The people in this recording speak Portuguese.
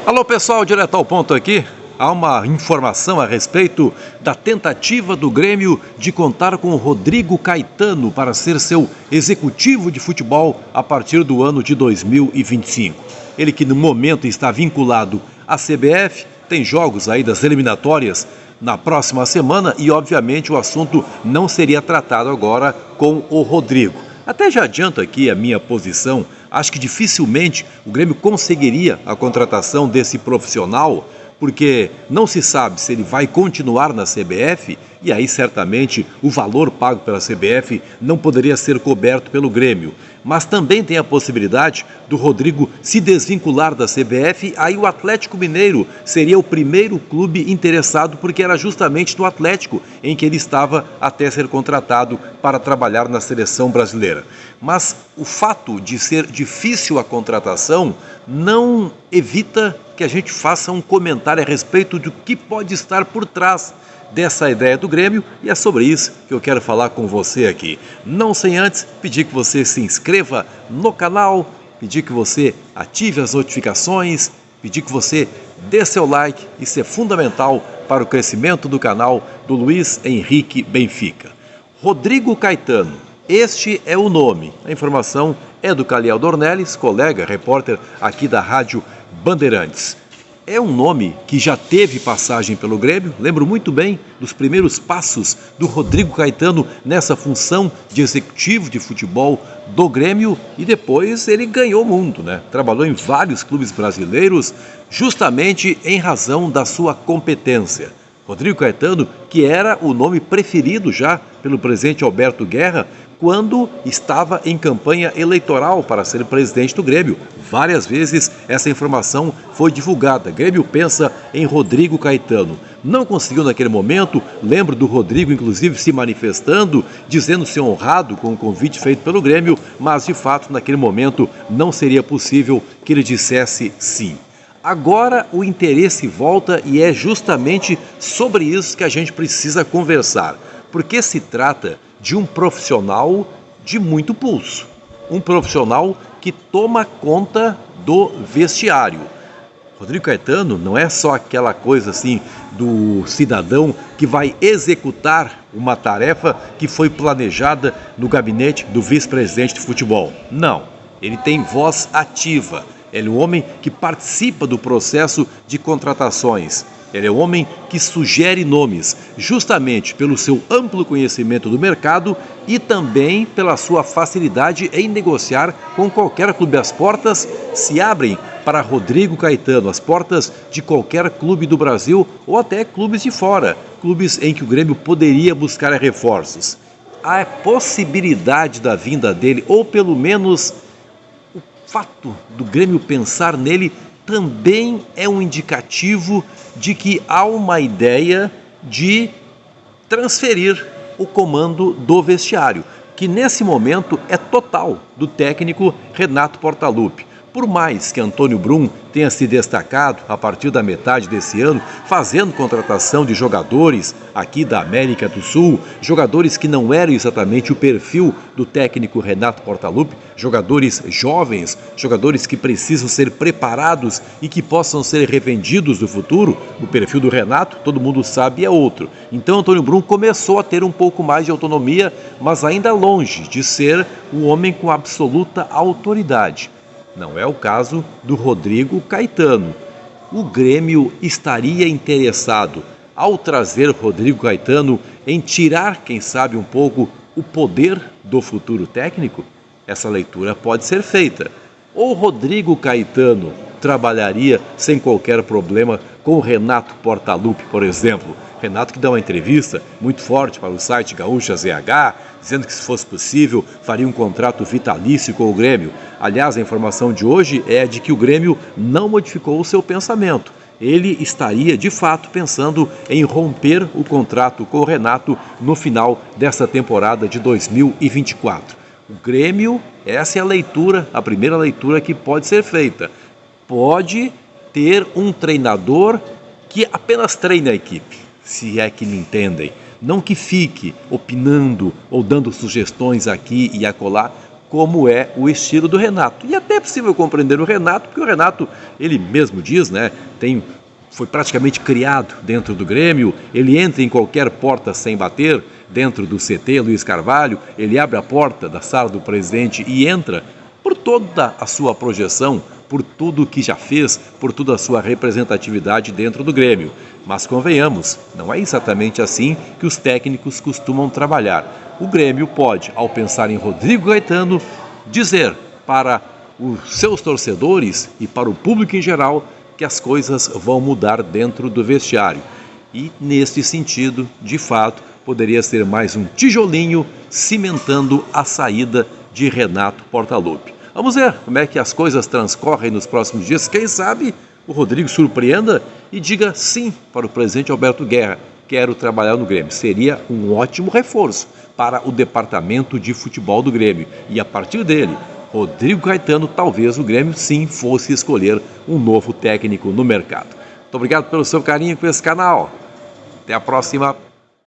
Alô pessoal, direto ao ponto aqui. Há uma informação a respeito da tentativa do Grêmio de contar com o Rodrigo Caetano para ser seu executivo de futebol a partir do ano de 2025. Ele que no momento está vinculado à CBF, tem jogos aí das eliminatórias na próxima semana e obviamente o assunto não seria tratado agora com o Rodrigo. Até já adianto aqui a minha posição, acho que dificilmente o Grêmio conseguiria a contratação desse profissional, porque não se sabe se ele vai continuar na CBF e aí certamente o valor pago pela CBF não poderia ser coberto pelo Grêmio. Mas também tem a possibilidade do Rodrigo se desvincular da CBF, aí o Atlético Mineiro seria o primeiro clube interessado, porque era justamente no Atlético em que ele estava até ser contratado para trabalhar na seleção brasileira. Mas o fato de ser difícil a contratação não evita que a gente faça um comentário a respeito do que pode estar por trás dessa ideia do Grêmio, e é sobre isso que eu quero falar com você aqui. Não sem antes pedir que você se inscreva no canal, pedir que você ative as notificações, pedir que você dê seu like, isso é fundamental para o crescimento do canal do Luiz Henrique Benfica. Rodrigo Caetano, este é o nome. A informação é do Caliel Dornelles, colega, repórter aqui da Rádio Bandeirantes. É um nome que já teve passagem pelo Grêmio, lembro muito bem dos primeiros passos do Rodrigo Caetano nessa função de executivo de futebol do Grêmio e depois ele ganhou o mundo, né? Trabalhou em vários clubes brasileiros justamente em razão da sua competência. Rodrigo Caetano, que era o nome preferido já pelo presidente Alberto Guerra, quando estava em campanha eleitoral para ser presidente do Grêmio. Várias vezes essa informação foi divulgada. Grêmio pensa em Rodrigo Caetano. Não conseguiu naquele momento, lembro do Rodrigo inclusive se manifestando, dizendo ser honrado com o convite feito pelo Grêmio, mas de fato naquele momento não seria possível que ele dissesse sim. Agora o interesse volta e é justamente sobre isso que a gente precisa conversar, porque se trata de um profissional de muito pulso, um profissional que toma conta do vestiário. Rodrigo Caetano não é só aquela coisa assim do cidadão que vai executar uma tarefa que foi planejada no gabinete do vice-presidente de futebol. Não, ele tem voz ativa. Ele é o homem que participa do processo de contratações. Ele é o homem que sugere nomes, justamente pelo seu amplo conhecimento do mercado e também pela sua facilidade em negociar com qualquer clube. As portas se abrem para Rodrigo Caetano, as portas de qualquer clube do Brasil ou até clubes de fora, clubes em que o Grêmio poderia buscar reforços. Há possibilidade da vinda dele, ou pelo menos o fato do Grêmio pensar nele também é um indicativo de que há uma ideia de transferir o comando do vestiário, que nesse momento é total do técnico Renato Portaluppi. Por mais que Antônio Brum tenha se destacado a partir da metade desse ano, fazendo contratação de jogadores aqui da América do Sul, jogadores que não eram exatamente o perfil do técnico Renato Portaluppi, jogadores jovens, jogadores que precisam ser preparados e que possam ser revendidos no futuro, o perfil do Renato, todo mundo sabe, é outro. Então Antônio Brum começou a ter um pouco mais de autonomia, mas ainda longe de ser um homem com absoluta autoridade. Não é o caso do Rodrigo Caetano. O Grêmio estaria interessado, ao trazer Rodrigo Caetano, em tirar, quem sabe, um pouco o poder do futuro técnico? Essa leitura pode ser feita. Ou Rodrigo Caetano trabalharia sem qualquer problema com o Renato Portaluppi, por exemplo. Renato que dá uma entrevista muito forte para o site Gaúcha ZH, dizendo que se fosse possível faria um contrato vitalício com o Grêmio. Aliás, a informação de hoje é de que o Grêmio não modificou o seu pensamento. Ele estaria, de fato, pensando em romper o contrato com o Renato no final dessa temporada de 2024. O Grêmio, essa é a leitura, a primeira leitura que pode ser feita. Pode ter um treinador que apenas treine a equipe, se é que me entendem. Não que fique opinando ou dando sugestões aqui e acolá, como é o estilo do Renato. E até é possível compreender o Renato, porque o Renato, ele mesmo diz, né, foi praticamente criado dentro do Grêmio, ele entra em qualquer porta sem bater, dentro do CT Luiz Carvalho, ele abre a porta da sala do presidente e entra por toda a sua projeção, por tudo que já fez, por toda a sua representatividade dentro do Grêmio. Mas convenhamos, não é exatamente assim que os técnicos costumam trabalhar. O Grêmio pode, ao pensar em Rodrigo Caetano, dizer para os seus torcedores e para o público em geral que as coisas vão mudar dentro do vestiário. E, nesse sentido, de fato, poderia ser mais um tijolinho cimentando a saída de Renato Portaluppi. Vamos ver como é que as coisas transcorrem nos próximos dias. Quem sabe o Rodrigo surpreenda e diga sim para o presidente Alberto Guerra. Quero trabalhar no Grêmio. Seria um ótimo reforço para o departamento de futebol do Grêmio. E a partir dele, Rodrigo Caetano, talvez o Grêmio sim fosse escolher um novo técnico no mercado. Muito obrigado pelo seu carinho com esse canal. Até a próxima.